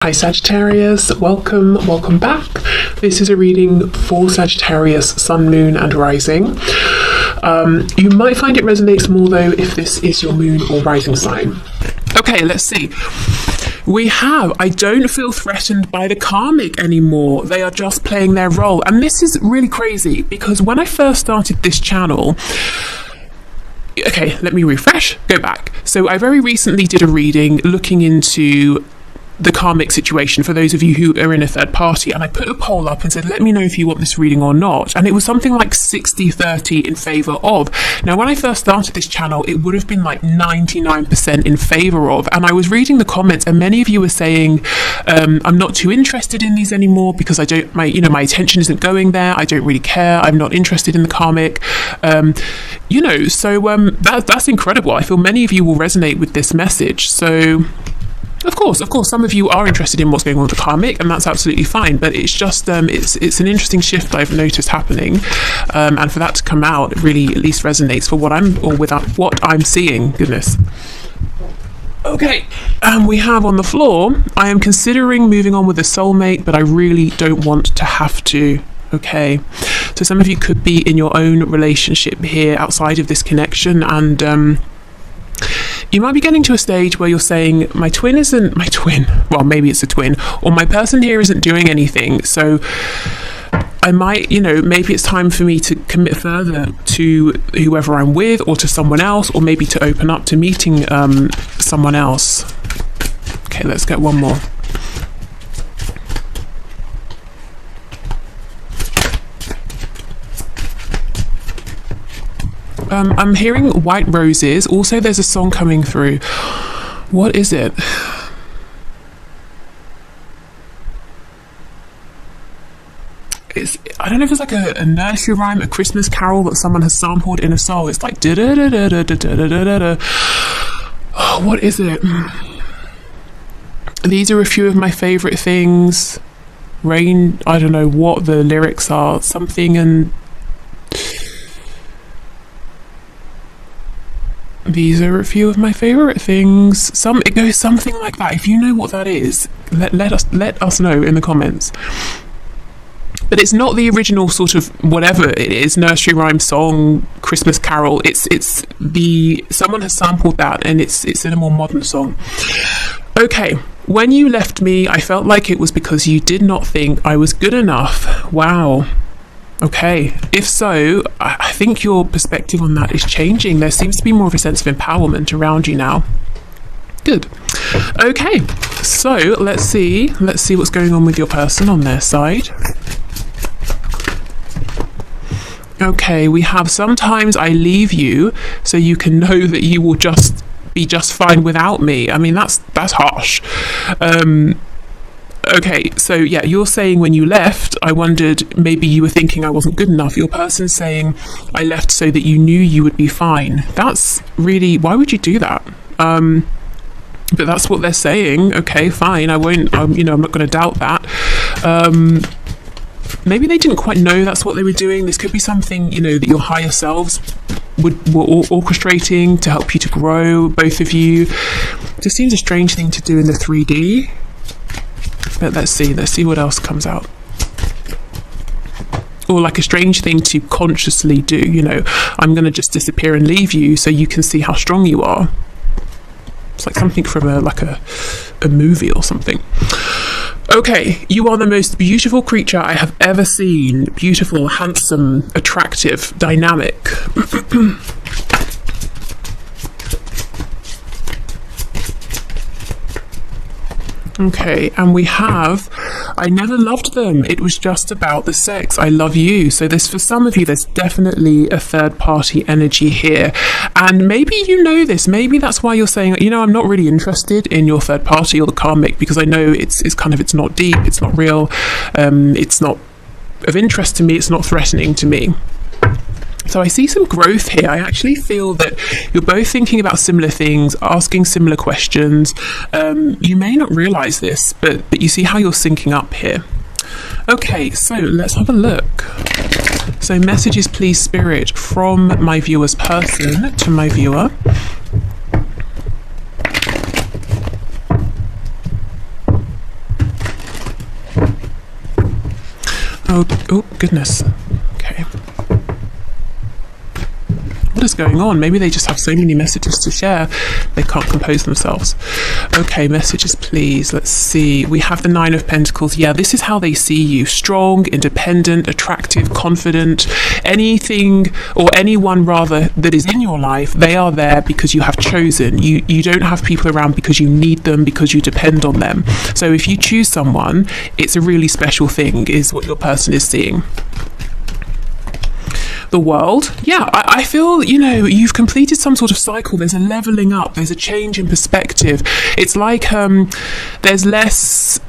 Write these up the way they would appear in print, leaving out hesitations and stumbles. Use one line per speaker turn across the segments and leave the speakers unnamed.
Hi Sagittarius, welcome back. This is a reading for Sagittarius, Sun, Moon and Rising. You might find it resonates more though if this is your moon or rising sign. Okay, let's see. We have, I don't feel threatened by the karmic anymore. They are just playing their role. And this is really crazy because when I first started this channel, okay, let me refresh, go back. So I very recently did a reading looking into the karmic situation for those of you who are in a third party, and I put a poll up and said let me know if you want this reading or not, and it was something like 60-30 in favor of. Now when I first started this channel it would have been like 99% in favor of, and I was reading the comments and many of you were saying I'm not too interested in these anymore because I don't, my attention isn't going there, I don't really care, I'm not interested in the karmic, that's incredible. I feel many of you will resonate with this message. So Of course, some of you are interested in what's going on with the karmic, and that's absolutely fine. But it's just, it's an interesting shift I've noticed happening, and for that to come out, it really at least resonates for what I'm seeing. Goodness. Okay, we have on the floor, I am considering moving on with a soulmate, but I really don't want to have to. Okay, so some of you could be in your own relationship here outside of this connection, and you might be getting to a stage where you're saying, my twin isn't my twin. Well, maybe it's a twin, or my person here isn't doing anything. So I might, maybe it's time for me to commit further to whoever I'm with or to someone else, or maybe to open up to meeting someone else. Okay, let's get one more. I'm hearing white roses. Also, there's a song coming through. What is it? I don't know if it's like a nursery rhyme, a Christmas carol that someone has sampled in a song. It's like da da da da da da da da da da. Oh, what is it? These are a few of my favorite things. Rain, I don't know what the lyrics are. Something and these are a few of my favorite things. It goes something like that. If you know what that is, let us know in the comments. But it's not the original sort of whatever it is, nursery rhyme, song, Christmas carol. Someone has sampled that, and it's in a more modern song. Okay, when you left me, I felt like it was because you did not think I was good enough. Wow. Okay, if so, I think your perspective on that is changing. There seems to be more of a sense of empowerment around you now. Good. Okay, so let's see what's going on with your person on their side. Okay, we have sometimes I leave you so you can know that you will just be just fine without me. I mean, that's harsh. Okay, so yeah, you're saying when you left, I wondered maybe you were thinking I wasn't good enough. Your person's saying I left so that you knew you would be fine. That's really, why would you do that? But that's what they're saying. Okay, fine. I won't, I'm not going to doubt that. Maybe they didn't quite know that's what they were doing. This could be something, that your higher selves were orchestrating to help you to grow, both of you. It just seems a strange thing to do in the 3D. But let's see what else comes out. Or like a strange thing to consciously do, I'm going to just disappear and leave you so you can see how strong you are. It's like something from a movie or something. Okay, you are the most beautiful creature I have ever seen. Beautiful, handsome, attractive, dynamic. Okay, and we have, I never loved them. It was just about the sex. I love you. So for some of you, there's definitely a third party energy here. And maybe you know this. Maybe that's why you're saying, I'm not really interested in your third party or the karmic, because I know it's not deep, it's not real, it's not of interest to me, it's not threatening to me. So I see some growth here. I actually feel that you're both thinking about similar things, asking similar questions. You may not realize this, but you see how you're syncing up here. Okay, so let's have a look. So messages, please, Spirit, from my viewer's person to my viewer. Oh, goodness. Okay. What is going on? Maybe they just have so many messages to share, they can't compose themselves. Okay, messages, please. Let's see. We have the Nine of Pentacles. Yeah, this is how they see you. Strong, independent, attractive, confident. Anything, or anyone rather, that is in your life, they are there because you have chosen. You don't have people around because you need them, because you depend on them. So if you choose someone, it's a really special thing, is what your person is seeing. The World. Yeah, I feel, you know, you've completed some sort of cycle. There's a leveling up. There's a change in perspective. It's like there's less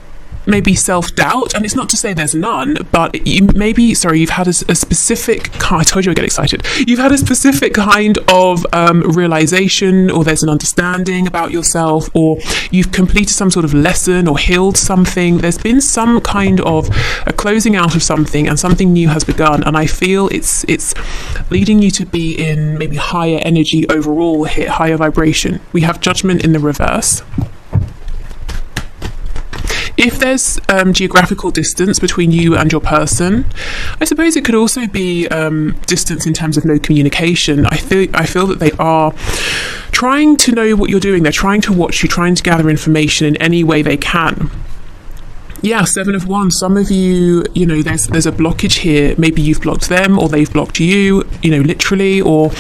maybe self-doubt, and it's not to say there's none, but you've had a specific I told you I get excited. You've had a specific kind of realization, or there's an understanding about yourself, or you've completed some sort of lesson or healed something. There's been some kind of a closing out of something, and something new has begun, and I feel it's leading you to be in maybe higher energy overall here, higher vibration. We have Judgment in the reverse. If there's geographical distance between you and your person, I suppose it could also be distance in terms of no communication. I feel that they are trying to know what you're doing. They're trying to watch you, trying to gather information in any way they can. Yeah, Seven of Wands. Some of you, you know, there's a blockage here. Maybe you've blocked them, or they've blocked you, you know, literally, or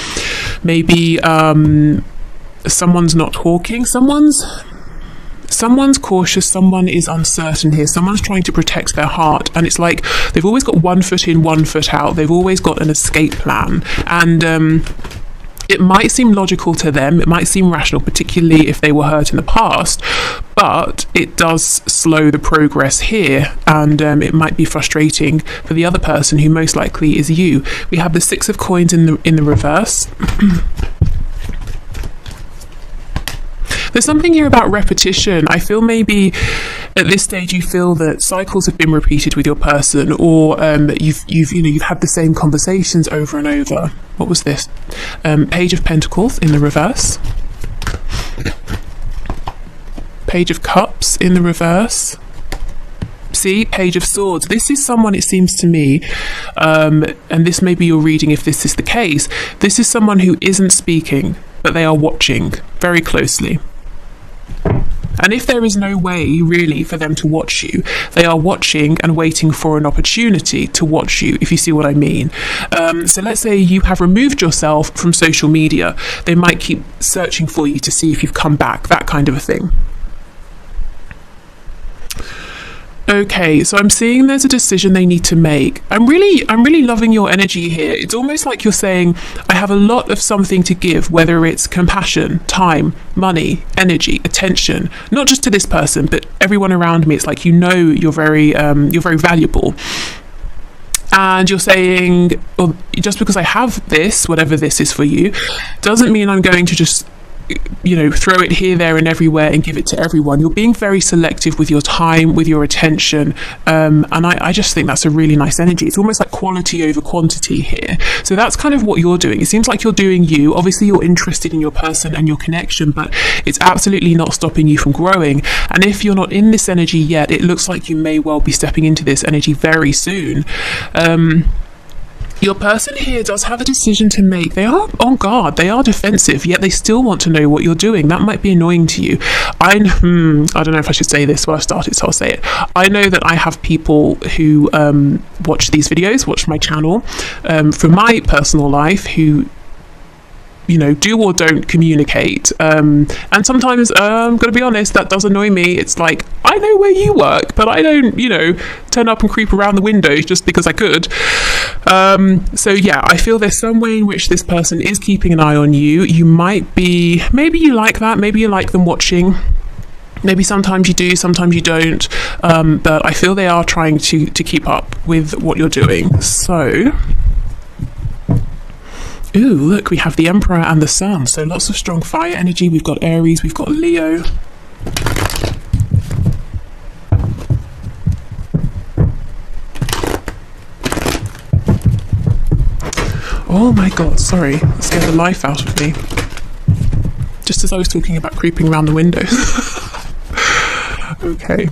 maybe someone's not talking. Someone's cautious, someone is uncertain here, someone's trying to protect their heart, and it's like they've always got one foot in, one foot out. They've always got an escape plan, and it might seem logical to them, it might seem rational, particularly if they were hurt in the past, but it does slow the progress here, and it might be frustrating for the other person, who most likely is you. We have the Six of Coins in the reverse. There's something here about repetition. I feel maybe at this stage you feel that cycles have been repeated with your person, or you've had the same conversations over and over. What was this? Page of Pentacles in the reverse. Page of Cups in the reverse. See, Page of Swords. This is someone, it seems to me, and this may be your reading if this is the case, this is someone who isn't speaking, but they are watching very closely. And if there is no way really for them to watch you, they are watching and waiting for an opportunity to watch you, if you see what I mean. So let's say you have removed yourself from social media. They might keep searching for you to see if you've come back, that kind of a thing. Okay, so I'm seeing there's a decision they need to make. I'm really loving your energy here. It's almost like you're saying, I have a lot of something to give, whether it's compassion, time, money, energy, attention, not just to this person, but everyone around me. It's like, you know, you're very valuable. And you're saying, well, just because I have this, whatever this is for you, doesn't mean I'm going to just, you know, throw it here, there and everywhere and give it to everyone. You're being very selective with your time, with your attention, and I just think that's a really nice energy. It's almost like quality over quantity here. So that's kind of what you're doing. It seems like you're doing you. Obviously you're interested in your person and your connection, but it's absolutely not stopping you from growing. And if you're not in this energy yet, it looks like you may well be stepping into this energy very soon. Your person here does have a decision to make. They are on guard, they are defensive, yet they still want to know what you're doing. That might be annoying to you. I don't know if I should say this when I started, so I'll say it. I know that I have people who watch these videos, watch my channel, from my personal life, who, you know, do or don't communicate, and sometimes I'm gonna be honest, that does annoy me. It's like, I know where you work, but I don't, you know, turn up and creep around the windows just because I could. So yeah, I feel there's some way in which this person is keeping an eye on you. You might be, maybe you like that, maybe you like them watching, maybe sometimes you do, sometimes you don't, but I feel they are trying to keep up with what you're doing. So ooh, look, we have the Emperor and the Sun. So lots of strong fire energy. We've got Aries, we've got Leo. Oh my God, sorry, that scared the life out of me. Just as I was talking about creeping around the window. Okay.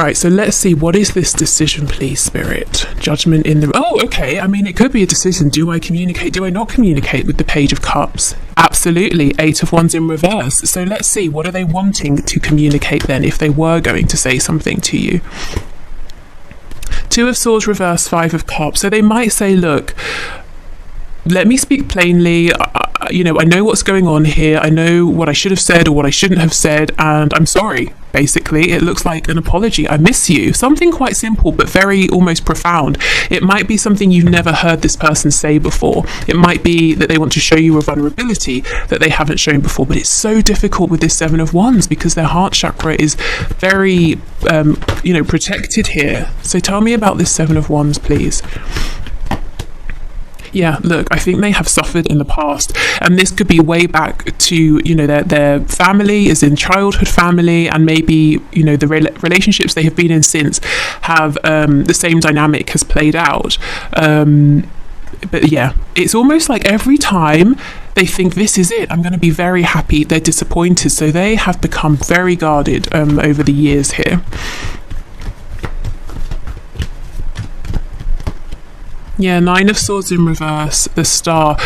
Right, so let's see, what is this decision, please, Spirit? Judgment in the... Oh, okay, I mean, it could be a decision. Do I communicate? Do I not communicate with the Page of Cups? Absolutely. 8 of Wands in reverse. So let's see, what are they wanting to communicate then, if they were going to say something to you? 2 of Swords reverse, 5 of Cups. So they might say, look, let me speak plainly. You know, I know what's going on here. I know what I should have said or what I shouldn't have said, and I'm sorry. Basically, it looks like an apology. I miss you. Something quite simple, but very almost profound. It might be something you've never heard this person say before. It might be that they want to show you a vulnerability that they haven't shown before, but it's so difficult with this 7 of Wands because their heart chakra is very, you know, protected here. So tell me about this 7 of Wands, please. Yeah, look, I think they have suffered in the past, and this could be way back to, you know, their family, as in childhood family, and maybe, you know, the relationships they have been in since have the same dynamic has played out. But yeah, it's almost like every time they think this is it, I'm going to be very happy, they're disappointed. So they have become very guarded over the years here. Yeah, 9 of Swords in reverse, the Star.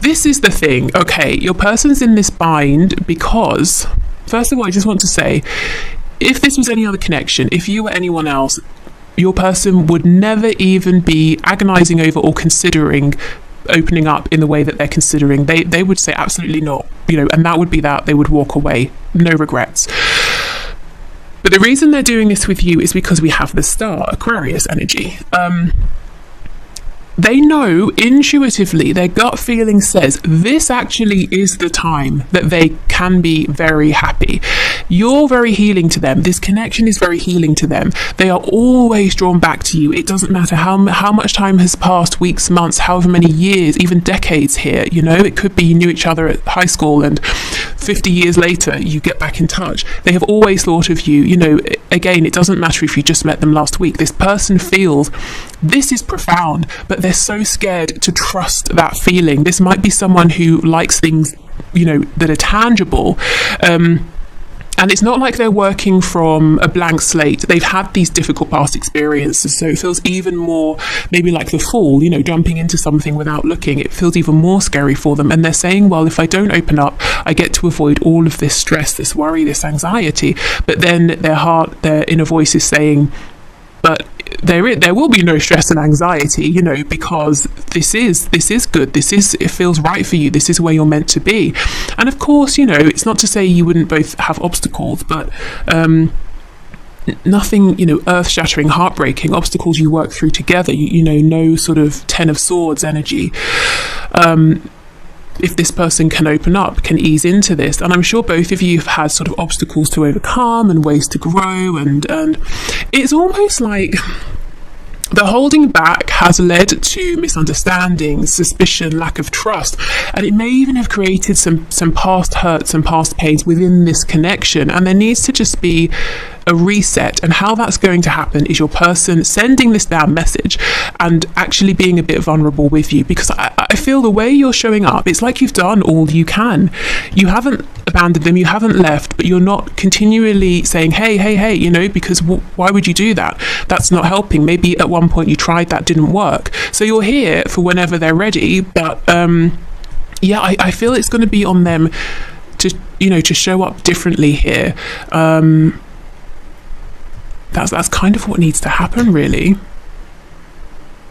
This is the thing. Okay, your person's in this bind because, first of all, I just want to say, if this was any other connection, if you were anyone else, your person would never even be agonizing over or considering opening up in the way that they're considering. They would say absolutely not, you know, and that would be that. They would walk away, no regrets. But the reason they're doing this with you is because we have the Star, Aquarius energy. They know intuitively, their gut feeling says this actually is the time that they can be very happy. You're very healing to them. This connection is very healing to them. They are always drawn back to you. It doesn't matter how much time has passed, weeks, months, however many years, even decades here. You know, it could be you knew each other at high school and 50 years later you get back in touch. They have always thought of you. You know, again, it doesn't matter if you just met them last week. This person feels this is profound, but they're so scared to trust that feeling. This might be someone who likes things, you know, that are tangible. And it's not like they're working from a blank slate. They've had these difficult past experiences, so it feels even more maybe like the Fool, you know, jumping into something without looking. It feels even more scary for them. And they're saying, well, if I don't open up, I get to avoid all of this stress, this worry, this anxiety. But then their heart, their inner voice is saying, but there will be no stress and anxiety, you know, because this is good. It feels right for you. This is where you're meant to be. And of course, you know, it's not to say you wouldn't both have obstacles, but nothing, you know, earth-shattering, heartbreaking obstacles you work through together. You know, no sort of 10 of Swords energy. If this person can open up, can ease into this. And I'm sure both of you have had sort of obstacles to overcome and ways to grow, and it's almost like the holding back has led to misunderstandings, suspicion, lack of trust, and it may even have created some past hurts and past pains within this connection. And there needs to just be a reset, and how that's going to happen is your person sending this down message and actually being a bit vulnerable with you, because I feel the way you're showing up, it's like you've done all you can. You haven't abandoned them, you haven't left, but you're not continually saying hey, you know, because why would you do that? That's not helping. Maybe at one point you tried, that didn't work, so you're here for whenever they're ready. But yeah, I feel it's going to be on them to, you know, to show up differently here. That's kind of what needs to happen, really.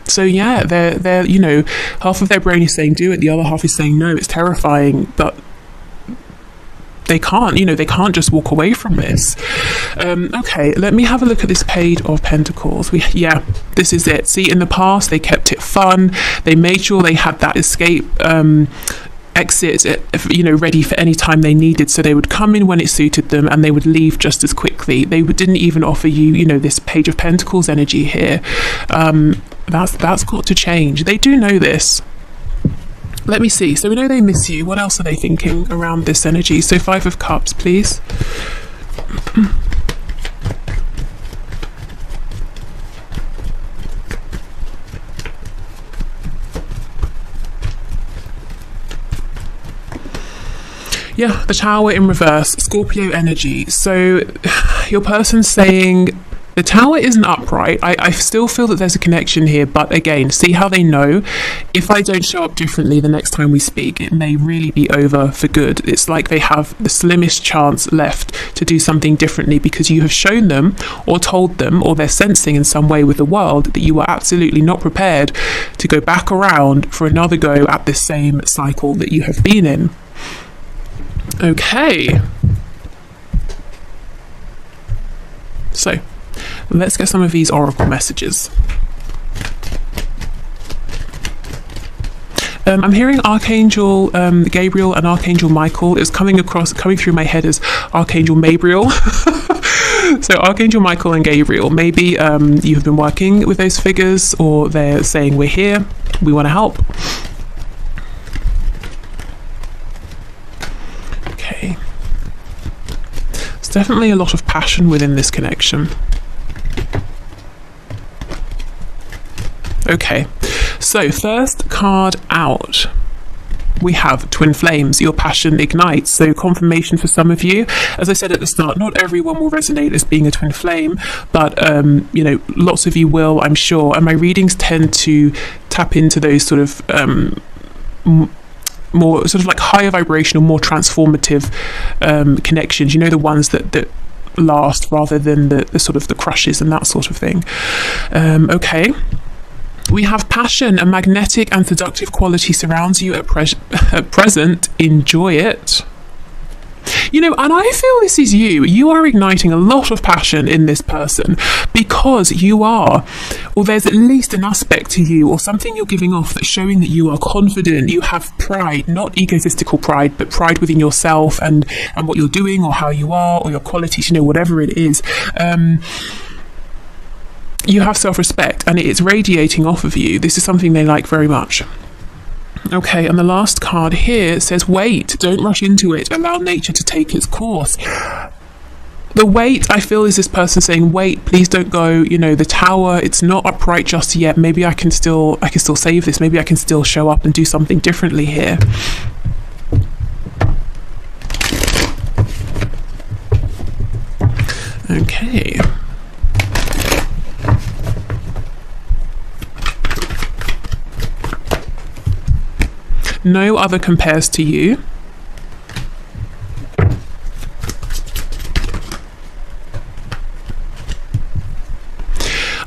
So yeah, they're you know, half of their brain is saying do it, the other half is saying no, it's terrifying, but they can't, you know, they can't just walk away from this. Okay, let me have a look at this Page of Pentacles. Yeah, this is it. See, in the past they kept it fun. They made sure they had that escape exit, you know, ready for any time they needed. So they would come in when it suited them and they would leave just as quickly. They didn't even offer you, you know, this Page of Pentacles energy here. That's got to change. They do know this. Let me see. So we know they miss you. What else are they thinking around this energy? So 5 of Cups, please. Yeah, the Tower in reverse, Scorpio energy. So your person's saying, The Tower isn't upright. I still feel that there's a connection here, but again, see how they know if I don't show up differently the next time we speak, it may really be over for good. It's like they have the slimmest chance left to do something differently because you have shown them or told them, or they're sensing in some way with the world, that you are absolutely not prepared to go back around for another go at this same cycle that you have been in. Okay. So, let's get some of these oracle messages. I'm hearing Archangel Gabriel and Archangel Michael. It's coming through my head as Archangel Mabriel. So Archangel Michael and Gabriel, maybe you have been working with those figures, or they're saying, we're here, we want to help. Okay. There's definitely a lot of passion within this connection. Okay, so first card out, we have Twin Flames. Your passion ignites. So confirmation for some of you. As I said at the start, not everyone will resonate as being a twin flame, but you know, lots of you will, I'm sure. And my readings tend to tap into those sort of more sort of like higher vibrational, more transformative connections. You know, the ones that last rather than the sort of the crushes and that sort of thing. Okay. We have passion. A magnetic and seductive quality surrounds you at present. Enjoy it. You know, and I feel this is you. You are igniting a lot of passion in this person because you are, or there's at least an aspect to you or something you're giving off that's showing that you are confident. You have pride, not egotistical pride, but pride within yourself and what you're doing or how you are or your qualities, you know, whatever it is. You have self-respect and it's radiating off of you. This is something they like very much. Okay, and the last card here says, wait, don't rush into it. Allow nature to take its course. The wait, I feel, is this person saying, wait, please don't go. You know, the Tower, it's not upright just yet. Maybe I can still save this. Maybe I can still show up and do something differently here. Okay. No other compares to you.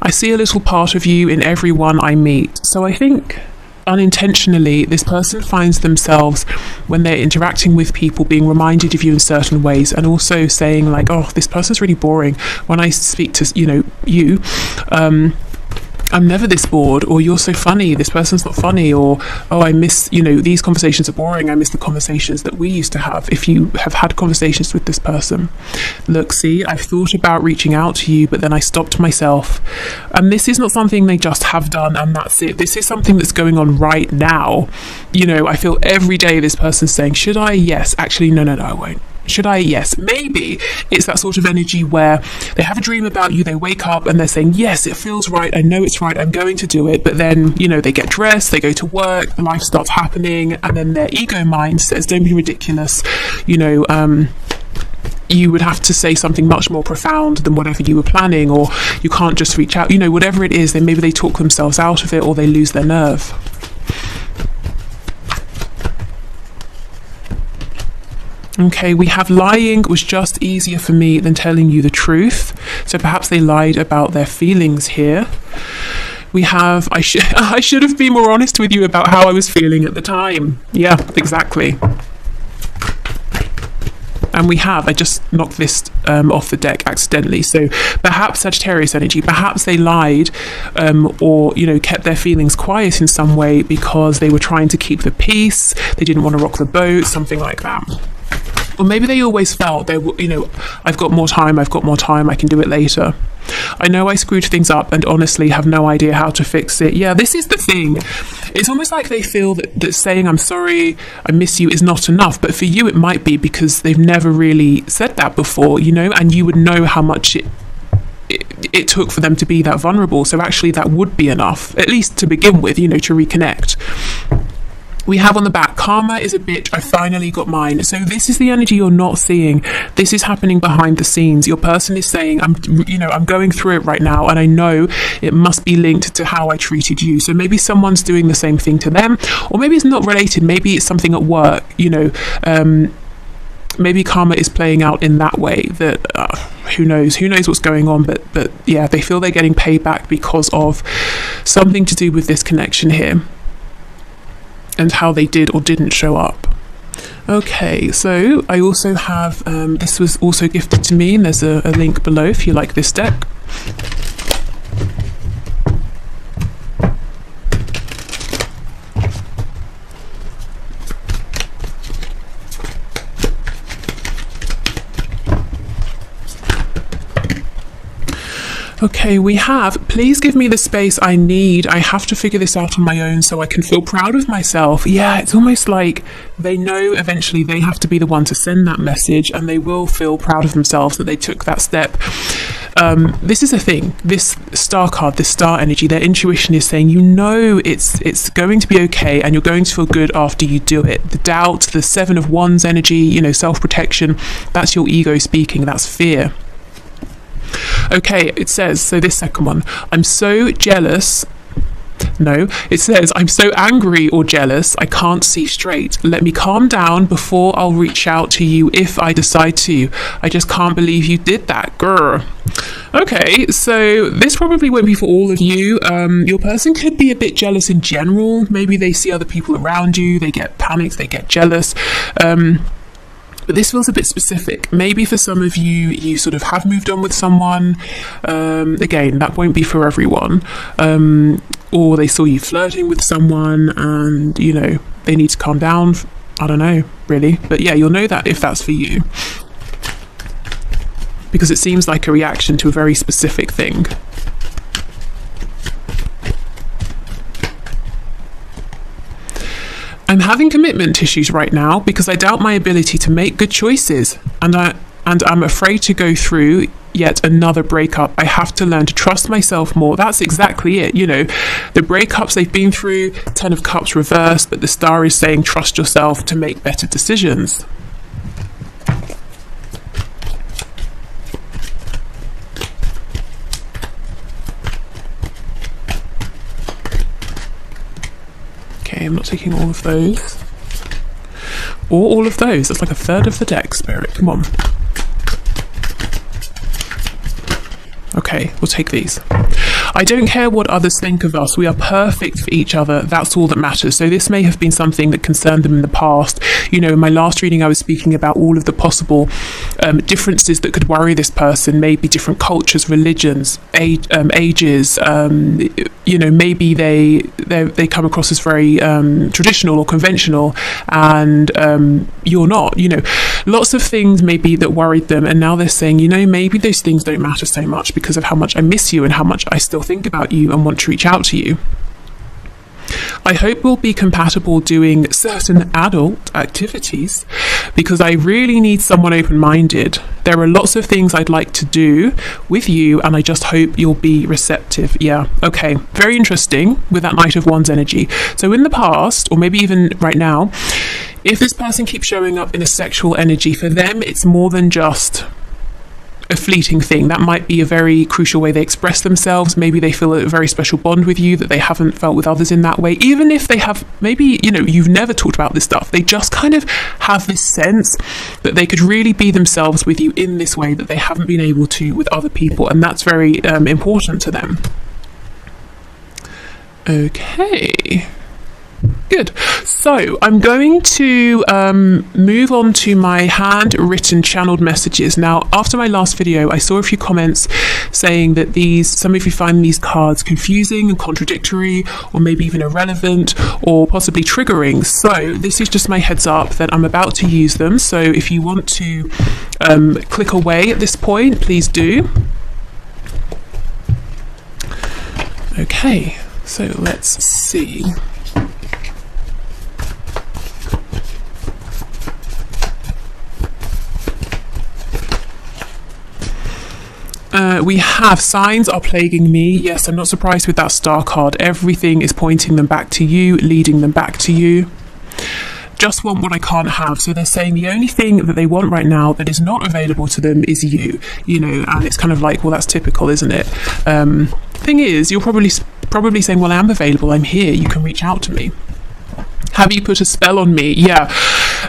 I see a little part of you in everyone I meet. So I think unintentionally this person finds themselves, when they're interacting with people, being reminded of you in certain ways, and also saying like, oh, this person's really boring. When I speak to, you know, you, I'm never this bored, or you're so funny, this person's not funny, or oh, I miss, you know, these conversations are boring, I miss the conversations that we used to have. If you have had conversations with this person, look, see, I've thought about reaching out to you, but then I stopped myself. And this is not something they just have done and that's it. This is something that's going on right now. You know, I feel every day this person's saying, should I? Yes. Actually, no, I won't. Should I? Yes. Maybe it's that sort of energy where they have a dream about you, they wake up and they're saying, yes, it feels right, I know it's right, I'm going to do it. But then, you know, they get dressed, they go to work, life starts happening, and then their ego mind says, don't be ridiculous. You know, you would have to say something much more profound than whatever you were planning, or you can't just reach out, you know, whatever it is. Then maybe they talk themselves out of it, or they lose their nerve. Okay, we have lying was just easier for me than telling you the truth. So perhaps they lied about their feelings here. We have, I should have been more honest with you about how I was feeling at the time. Yeah, exactly. And we have, I just knocked this off the deck accidentally. So perhaps Sagittarius energy, perhaps they lied or, you know, kept their feelings quiet in some way because they were trying to keep the peace. They didn't want to rock the boat, something like that. Or maybe they always felt they were, you know, I've got more time, I can do it later. I know I screwed things up and honestly have no idea how to fix it. Yeah, this is the thing. It's almost like they feel that saying I'm sorry, I miss you is not enough. But for you, it might be because they've never really said that before, you know, and you would know how much it took for them to be that vulnerable. So actually that would be enough, at least to begin with, you know, to reconnect. We have on the back, karma is a bitch, I finally got mine. So this is the energy you're not seeing. This is happening behind the scenes. Your person is saying, I'm going through it right now, and I know it must be linked to how I treated you. So maybe someone's doing the same thing to them, or maybe it's not related. Maybe it's something at work, maybe karma is playing out in that way, that who knows what's going on, but yeah, they feel they're getting paid back because of something to do with this connection here and how they did or didn't show up. Okay, so I also have this was also gifted to me, and there's a link below if you like this deck. Okay, we have, please give me the space I need. I have to figure this out on my own so I can feel proud of myself. Yeah, it's almost like they know eventually they have to be the one to send that message, and they will feel proud of themselves that they took that step. This is a thing, this star card, this star energy, their intuition is saying, it's going to be okay, and you're going to feel good after you do it. The doubt, the 7 of Wands energy, self-protection, that's your ego speaking, that's fear. Okay, it says, so this second one, I'm so jealous. No, it says, I'm so angry or jealous, I can't see straight. Let me calm down before I'll reach out to you if I decide to. I just can't believe you did that, grr. Okay, so this probably won't be for all of you. Your person could be a bit jealous in general. Maybe they see other people around you, they get panicked, they get jealous. But this feels a bit specific. Maybe for some of you, you sort of have moved on with someone. Again, that won't be for everyone. Or they saw you flirting with someone and, they need to calm down. I don't know, really. But yeah, you'll know that if that's for you. Because it seems like a reaction to a very specific thing. I'm having commitment issues right now because I doubt my ability to make good choices, and I'm afraid to go through yet another breakup. I have to learn to trust myself more. That's exactly it. The breakups they've been through, 10 of Cups reversed, but the star is saying trust yourself to make better decisions. I'm not taking all of those. Or all of those. That's like a third of the deck, Spirit. Come on. Okay, we'll take these. I don't care what others think of us. We are perfect for each other. That's all that matters. So this may have been something that concerned them in the past. In my last reading, I was speaking about all of the possible differences that could worry this person. Maybe different cultures, religions, ages. Maybe they come across as very traditional or conventional, and you're not. Lots of things maybe that worried them, and now they're saying, maybe those things don't matter so much because of how much I miss you and how much I still think about you and want to reach out to you. I hope we'll be compatible doing certain adult activities because I really need someone open-minded. There are lots of things I'd like to do with you, and I just hope you'll be receptive. Yeah, okay, very interesting with that Knight of Wands energy. So in the past, or maybe even right now, if this person keeps showing up in a sexual energy, for them it's more than just a fleeting thing. That might be a very crucial way they express themselves. Maybe they feel a very special bond with you that they haven't felt with others in that way. Even if they have, maybe, you've never talked about this stuff. They just kind of have this sense that they could really be themselves with you in this way that they haven't been able to with other people. And that's very important to them. Okay. Good. So I'm going to move on to my handwritten channeled messages. Now, after my last video, I saw a few comments saying that some of you find these cards confusing and contradictory, or maybe even irrelevant, or possibly triggering. So this is just my heads up that I'm about to use them. So if you want to click away at this point, please do. Okay, so let's see. We have signs are plaguing me. Yes, I'm not surprised with that star card. Everything is pointing them back to you, leading them back to you. just want what I can't have. So they're saying the only thing that they want right now that is not available to them is you, and it's kind of like, well, that's typical, isn't it? Thing is, you're probably saying, well, I am available, I'm here, you can reach out to me. Have you put a spell on me? Yeah.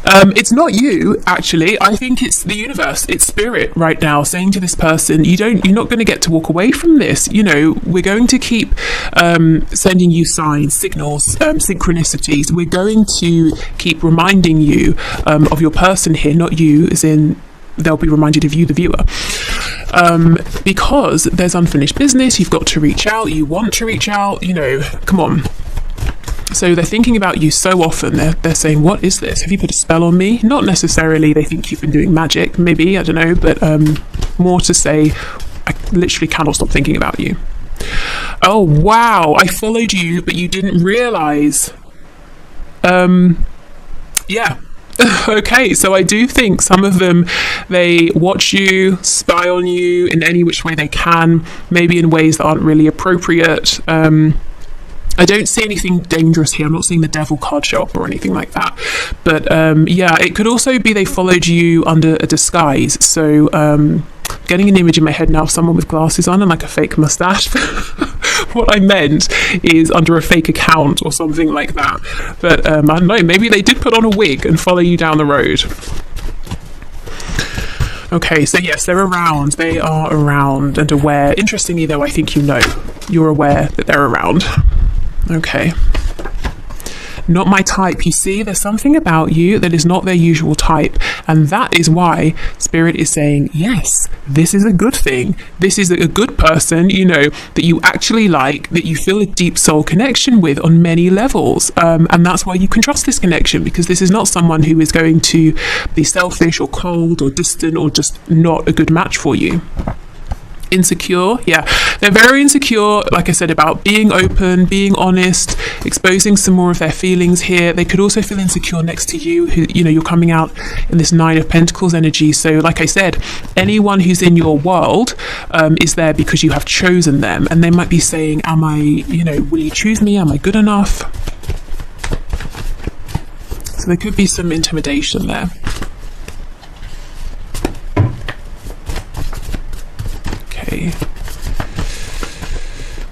It's not you, actually. I think it's the universe, it's spirit right now saying to this person, you're not going to get to walk away from this. We're going to keep sending you signs, signals, synchronicities. We're going to keep reminding you of your person here, not you, as in they'll be reminded of you, the viewer. Because there's unfinished business, you've got to reach out, you want to reach out, come on. So they're thinking about you so often, they're saying, what is this? Have you put a spell on me? Not necessarily they think you've been doing magic, maybe, I don't know, but more to say, I literally cannot stop thinking about you. Oh, wow, I followed you, but you didn't realise. Yeah. Okay, so I do think some of them, they watch you, spy on you in any which way they can, maybe in ways that aren't really appropriate. I don't see anything dangerous here. I'm not seeing the devil card show up or anything like that. But yeah, it could also be they followed you under a disguise. So getting an image in my head now of someone with glasses on and like a fake mustache. What I meant is under a fake account or something like that. But I don't know, maybe they did put on a wig and follow you down the road. Okay, so yes, they're around. They are around and aware. Interestingly, though, I think you're aware that they're around. Okay. Not my type. You see, there's something about you that is not their usual type. And that is why Spirit is saying, yes, this is a good thing. This is a good person, that you actually like, that you feel a deep soul connection with on many levels. And that's why you can trust this connection, because this is not someone who is going to be selfish or cold or distant or just not a good match for you. Insecure, yeah, they're very insecure, like I said, about being open, being honest, exposing some more of their feelings here. They could also feel insecure next to you, who you're coming out in this 9 of Pentacles energy. So like I said, anyone who's in your world is there because you have chosen them, and they might be saying, am I, will you choose me, am I good enough? So there could be some intimidation there.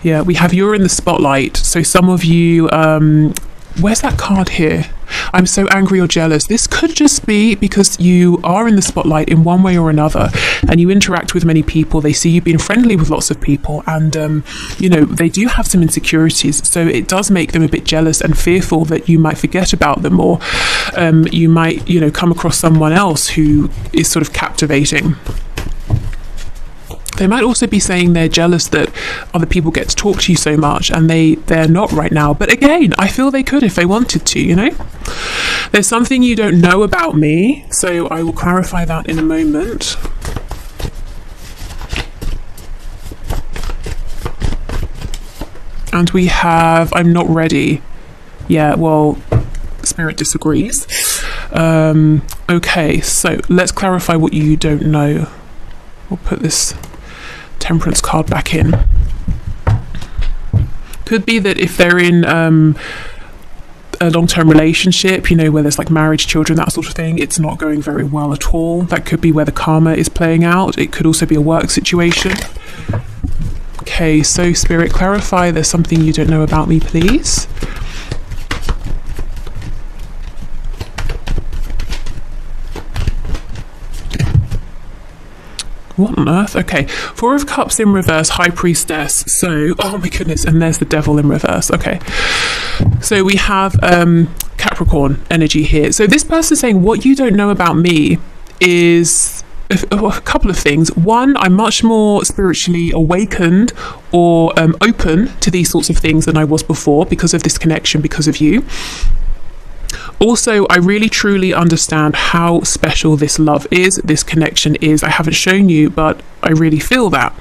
Yeah, we have you're in the spotlight. So some of you, where's that card here? I'm so angry or jealous. This could just be because you are in the spotlight in one way or another, and you interact with many people. They see you being friendly with lots of people, and they do have some insecurities. So it does make them a bit jealous and fearful that you might forget about them, or you might come across someone else who is sort of captivating. They might also be saying they're jealous that other people get to talk to you so much, and they're not right now. But again, I feel they could if they wanted to, There's something you don't know about me, so I will clarify that in a moment. And we have, I'm not ready. Yeah, well, Spirit disagrees. Okay, so let's clarify what you don't know. We'll put this Temperance card back in. Could be that if they're in a long-term relationship, where there's like marriage, children, that sort of thing, it's not going very well at all. That could be where the karma is playing out. It could also be a work situation. Okay, so Spirit, clarify there's something you don't know about me, please. What on earth? Okay, 4 of Cups in reverse, High Priestess. So, oh my goodness, and there's the Devil in reverse. Okay, so we have Capricorn energy here. So this person's saying, what you don't know about me is a couple of things. One, I'm much more spiritually awakened or open to these sorts of things than I was before because of this connection, because of you. Also, I really truly understand how special this love is, this connection is. I haven't shown you, but I really feel that.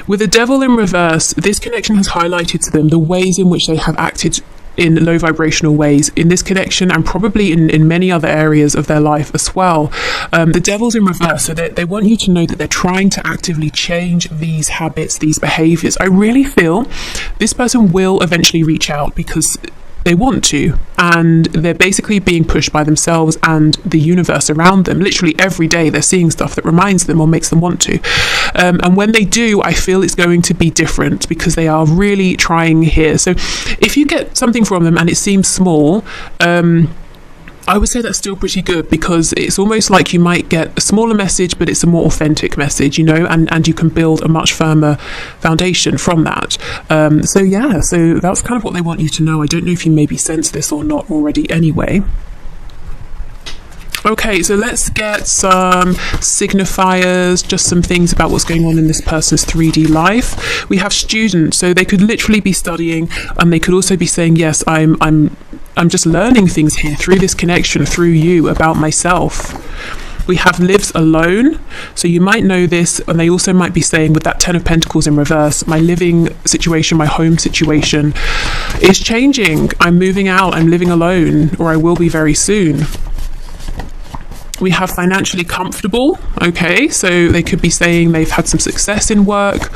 With the Devil in reverse, this connection has highlighted to them the ways in which they have acted in low vibrational ways in this connection, and probably in many other areas of their life as well. The Devil's in reverse, so they want you to know that they're trying to actively change these habits, these behaviors. I really feel this person will eventually reach out, because they want to, and they're basically being pushed by themselves and the universe around them. Literally every day they're seeing stuff that reminds them or makes them want to, and when they do, I feel it's going to be different, because they are really trying here. So if you get something from them and it seems small, I would say that's still pretty good, because it's almost like you might get a smaller message, but it's a more authentic message, you know, and you can build a much firmer foundation from that. So yeah, so that's kind of what they want you to know. I don't know if you maybe sense this or not already anyway. Okay, so let's get some signifiers, just some things about what's going on in this person's 3D life. We have student, so they could literally be studying, and they could also be saying, yes, I'm just learning things here through this connection, through you, about myself. We have lives alone, so you might know this, and they also might be saying, with that 10 of Pentacles in reverse, my living situation, my home situation is changing. I'm moving out, I'm living alone, or I will be very soon. We have financially comfortable. Okay, so they could be saying they've had some success in work.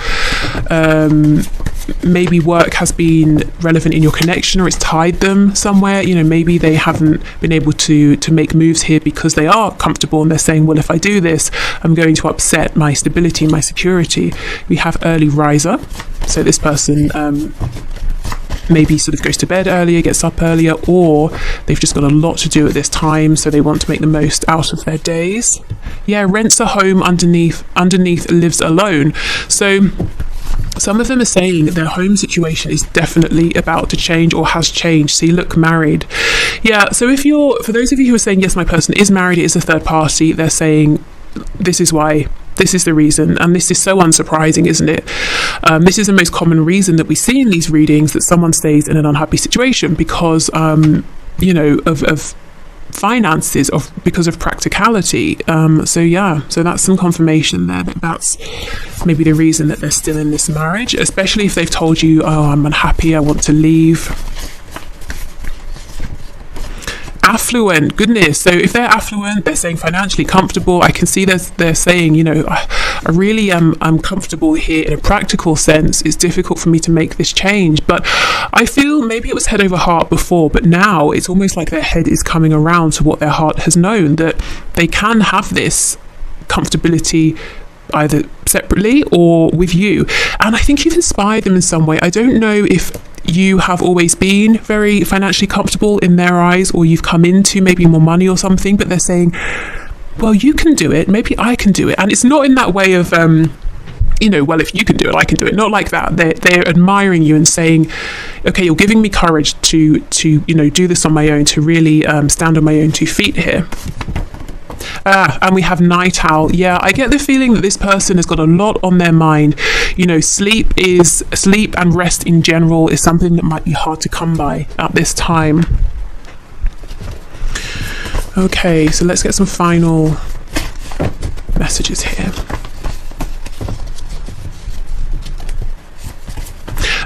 Maybe work has been relevant in your connection, or it's tied them somewhere. You know, maybe they haven't been able to make moves here because they are comfortable, and they're saying, well, if I do this, I'm going to upset my stability, my security. We have early riser, so this person maybe sort of goes to bed earlier, gets up earlier, or they've just got a lot to do at this time, so they want to make the most out of their days. Yeah, rents a home, underneath lives alone. So some of them are saying their home situation is definitely about to change, or has changed. So you look married. Yeah, so for those of you who are saying, yes, my person is married, it is a third party, they're saying, this is why, this is the reason, and this is so unsurprising, isn't it? This is the most common reason that we see in these readings, that someone stays in an unhappy situation because, you know, of finances, because of practicality. So yeah, so that's some confirmation there that that's maybe the reason that they're still in this marriage, especially if they've told you, oh, I'm unhappy, I want to leave. Affluent, goodness. So if they're affluent, they're saying financially comfortable. I can see they're saying, you know, I really I'm comfortable here in a practical sense. It's difficult for me to make this change, but I feel maybe it was head over heart before, but now it's almost like their head is coming around to what their heart has known, that they can have this comfortability either separately or with you. And I think you've inspired them in some way. I don't know if you have always been very financially comfortable in their eyes, or you've come into maybe more money or something, but they're saying, well, you can do it, maybe I can do it. And it's not in that way of you know, well, if you can do it, I can do it. Not like that. They're admiring you and saying, okay, you're giving me courage to you know, do this on my own, to really stand on my own 2 feet here. And we have night owl. Yeah, I get the feeling that this person has got a lot on their mind. You know, sleep and rest in general is something that might be hard to come by at this time. Okay, so let's get some final messages here.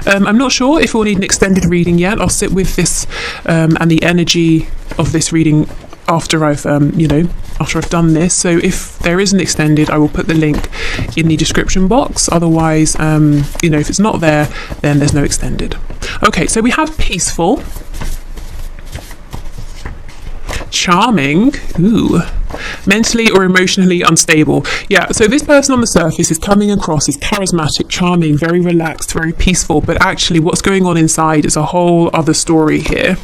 I'm not sure if we'll need an extended reading yet. I'll sit with this and the energy of this reading after I've you know, after I've done this. So if there is an extended, I will put the link in the description box. Otherwise, you know, if it's not there, then there's no extended. Okay, so we have peaceful, charming, ooh, mentally or emotionally unstable. Yeah, so this person on the surface is coming across as charismatic, charming, very relaxed, very peaceful, but actually what's going on inside is a whole other story here.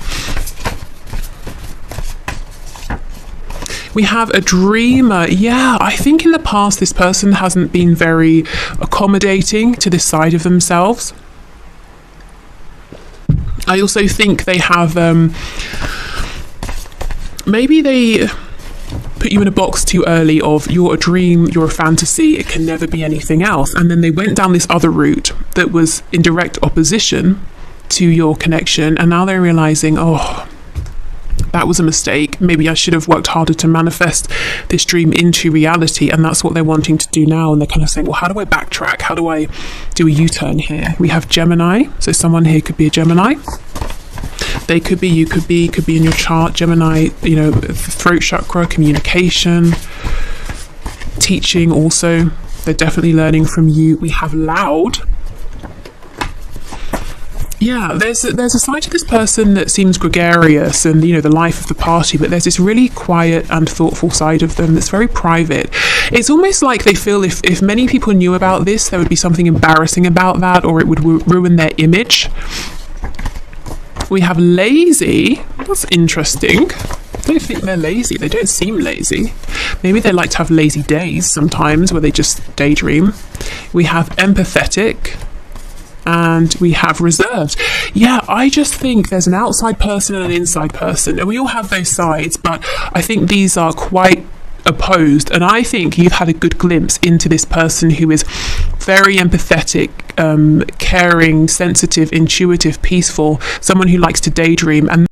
We have a dreamer. Yeah, I think in the past this person hasn't been very accommodating to this side of themselves. I also think they have maybe they put you in a box too early of, you're a dream, you're a fantasy, it can never be anything else. And then they went down this other route that was in direct opposition to your connection, and now they're realizing, oh, that was a mistake. Maybe I should have worked harder to manifest this dream into reality. And that's what they're wanting to do now. And they're kind of saying, well, how do I backtrack? How do I do a U-turn here? We have Gemini. So someone here could be a Gemini. They could be, you could be in your chart. Gemini, you know, throat chakra, communication, teaching also. They're definitely learning from you. We have loud. Yeah, there's a side to this person that seems gregarious and, you know, the life of the party, but there's this really quiet and thoughtful side of them that's very private. It's almost like they feel if many people knew about this, there would be something embarrassing about that, or it would ruin their image. We have lazy. That's interesting. I don't think they're lazy. They don't seem lazy. Maybe they like to have lazy days sometimes where they just daydream. We have empathetic. And we have reserved. Yeah, I just think there's an outside person and an inside person, and we all have those sides, but I think these are quite opposed, and I think you've had a good glimpse into this person who is very empathetic, caring, sensitive, intuitive, peaceful, someone who likes to daydream, and